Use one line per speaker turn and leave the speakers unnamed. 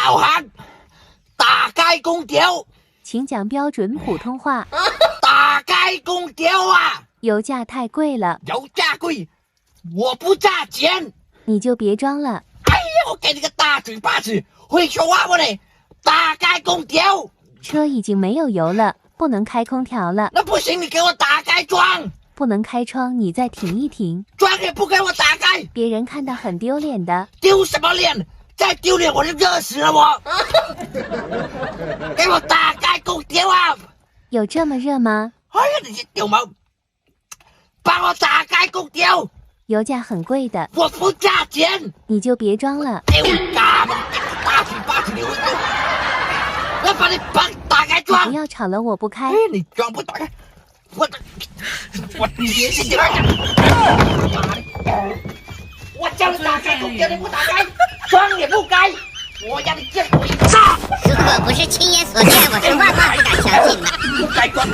导航，打开空调，
请讲标准普通话。
打开空调啊！
油价太贵了，
油价贵，我不差钱。
你就别装了。
哎呀，我给你个大嘴巴子，会说话不嘞？打开空调。
车已经没有油了，不能开空调了。
那不行，你给我打开窗。
不能开窗，你再停一停。
窗也不给我打开，
别人看到很丢脸的。
丢什么脸？再丢脸我就热死了我！给我打开空调啊！
有这么热吗？
哎呀，你些丢毛！帮我打开空调！
油价很贵的，
我不差钱。
你就别装了。
给我打吧，大嘴巴子你会丢！我把你打开窗！
不要吵了，我不开。
哎，你窗不打开，你别信这个！我叫你打开空调你不打开，窗也不开，我让你见鬼！
如果不是亲眼所见，我是万万不敢相信的。
不开窗！